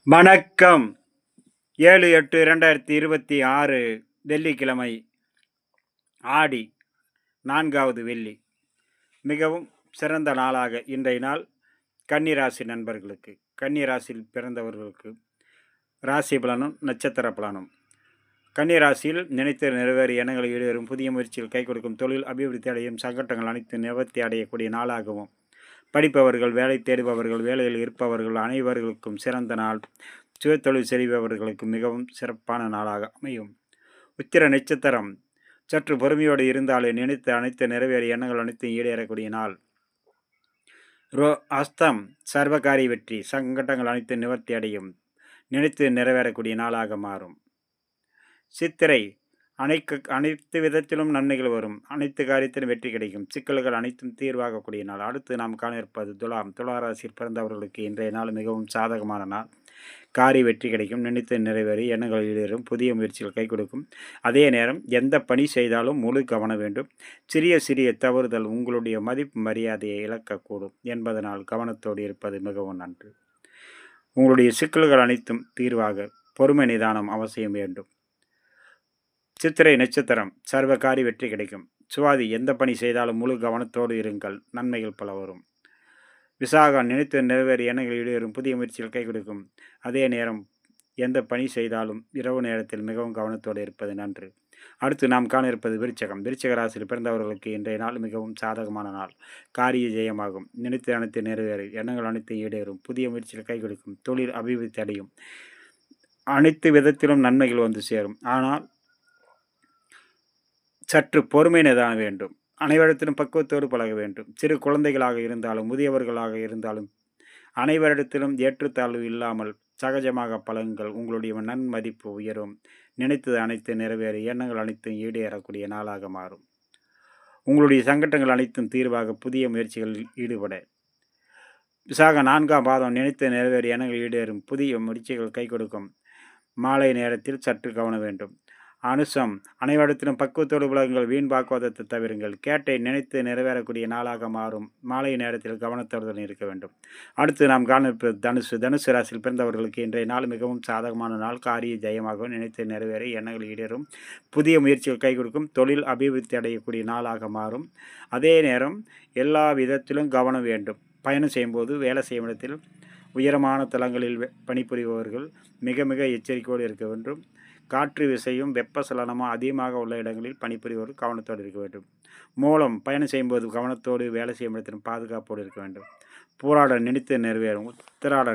வணக்கம். 7/8/2026 வெள்ளிக்கிழமை. ஆடி 4வது வெள்ளி. மிகவும் சிறந்த நாளாக இன்றைய நாள் கன்னி ராசி நண்பர்களுக்கு, கன்னி ராசியில் பிறந்தவர்களுக்கு ராசி பலனும் நட்சத்திர பலனும். கன்னி ராசியில் நினைத்து நிறைவேறிய எண்ணங்களை ஈடேறும், புதிய முயற்சிகள் கை கொடுக்கும், தொழில் அபிவிருத்தி அடையும், சங்கடங்கள் அனைத்து நிவர்த்தி அடையக்கூடிய நாளாகவும், படிப்பவர்கள், வேலை தேடுபவர்கள், வேலையில் இருப்பவர்கள் அனைவர்களுக்கும் சிறந்த நாள். சுயதொழில் செய்பவர்களுக்கு மிகவும் சிறப்பான நாளாக அமையும். உத்திர நட்சத்திரம் சற்று பொறுமையோடு இருந்தாலே நினைத்து அனைத்து நிறைவேறிய எண்ணங்கள் அனைத்தும் ஈடேறக்கூடிய நாள். அஸ்தம் சர்வகாரிய வெற்றி, சங்கடங்கள் அனைத்து நிவர்த்தி அடையும், நினைத்து நிறைவேறக்கூடிய நாளாக மாறும். சித்திரை அனைத்து விதத்திலும் நன்மைகள் வரும், அனைத்து காரியத்திலும் வெற்றி கிடைக்கும், சிக்கல்கள் அனைத்தும் தீர்வாகக்கூடிய நாள். அடுத்து நாம் காண இருப்பது துலாம். துளாராசியில் பிறந்தவர்களுக்கு இன்றைய நாள் மிகவும் சாதகமான நாள். காரிய வெற்றி கிடைக்கும், நினைத்து நிறைவேறி எண்ணங்கள் ஈடேறும், புதிய முயற்சிகள் கை கொடுக்கும். அதே நேரம் எந்த பணி செய்தாலும் முழு கவனம் வேண்டும். சிறிய சிறிய தவறுதல் உங்களுடைய மதிப்பு மரியாதையை இழக்கக்கூடும் என்பதனால் கவனத்தோடு இருப்பது மிகவும் நன்று. உங்களுடைய சிக்கல்கள் அனைத்தும் தீர்வாக பொறுமை நிதானம் அவசியம் வேண்டும். சித்திரை நட்சத்திரம் சர்வகாரி வெற்றி கிடைக்கும். சுவாதி எந்த பணி செய்தாலும் முழு கவனத்தோடு இருங்கள், நன்மைகள் பல வரும். விசாகம் நினைத்து நிறைவேறி எண்ணங்கள் ஈடேறும், புதிய முயற்சிகள் கை கொடுக்கும். அதே நேரம் எந்த பணி செய்தாலும் இரவு நேரத்தில் மிகவும் கவனத்தோடு இருப்பது நன்று. அடுத்து நாம் காண இருப்பது விருச்சகம். விருச்சக ராசியில் பிறந்தவர்களுக்கு இன்றைய நாள் மிகவும் சாதகமான நாள். காரிய ஜெயமாகும், நினைத்து அனைத்து நிறைவேறும், எண்ணங்கள் அனைத்து ஈடேறும், புதிய முயற்சிகள் கை கொடுக்கும், தொழில் அபிவிருத்தி அடையும், அனைத்து விதத்திலும் நன்மைகள் வந்து சேரும். ஆனால் சற்று பொறுமை நிதான வேண்டும். அனைவரிடத்திலும் பக்குவத்தோடு பழக வேண்டும். சிறு குழந்தைகளாக இருந்தாலும் முதியவர்களாக இருந்தாலும் அனைவரிடத்திலும் ஏற்றுத்தாழ்வு இல்லாமல் சகஜமாக பழகுங்கள். உங்களுடைய நன்மதிப்பு உயரும், நினைத்தது அனைத்து நிறைவேற எண்ணங்கள் அனைத்தும் ஈடேறக்கூடிய நாளாக மாறும். உங்களுடைய சங்கடங்கள் அனைத்தும் தீர்வாக புதிய முயற்சிகளில் ஈடுபட. விசாக 4ஆம் பாதம் நினைத்து நிறைவேற எண்ணங்கள் ஈடேறும், புதிய முயற்சிகள் கை கொடுக்கும். மாலை நேரத்தில் சற்று கவனம் வேண்டும். அனுசம் அனைவரிடத்திலும் பக்குவத்தோடு விலகுங்கள், வீண் பாக்குவதத்தை தவிருங்கள். கேட்டை நினைத்து நிறைவேறக்கூடிய நாளாக மாறும். மாலை நேரத்தில் கவனத்தோடு இருக்க வேண்டும். அடுத்து நாம் காணப்பது தனுசு. தனுசு ராசியில் பிறந்தவர்களுக்கு இன்றைய நாள் மிகவும் சாதகமான நாள். காரிய ஜெயமாகவும், நினைத்து நிறைவேற எண்ணங்கள் ஈடேறும், புதிய முயற்சிகள் கை கொடுக்கும், தொழில் அபிவிருத்தி அடையக்கூடிய நாளாக மாறும். அதே நேரம் எல்லா விதத்திலும் கவனம் வேண்டும். பயணம் செய்யும்போது, வேலை செய்யும் இடத்தில், உயரமான தளங்களில் பணிபுரிபவர்கள் மிக மிக எச்சரிக்கையோடு இருக்க வேண்டும். காற்று விசையும் வெப்பசலனமும் அதிகமாக உள்ள இடங்களில் பணிபுரிவோர் கவனத்தோடு இருக்க வேண்டும். மூலம் பயணம் செய்யும்போது கவனத்தோடு, வேலை செய்யும் இடத்திலும் பாதுகாப்போடு இருக்க வேண்டும். போராட நினைத்து நிறைவேறும். உத்திராட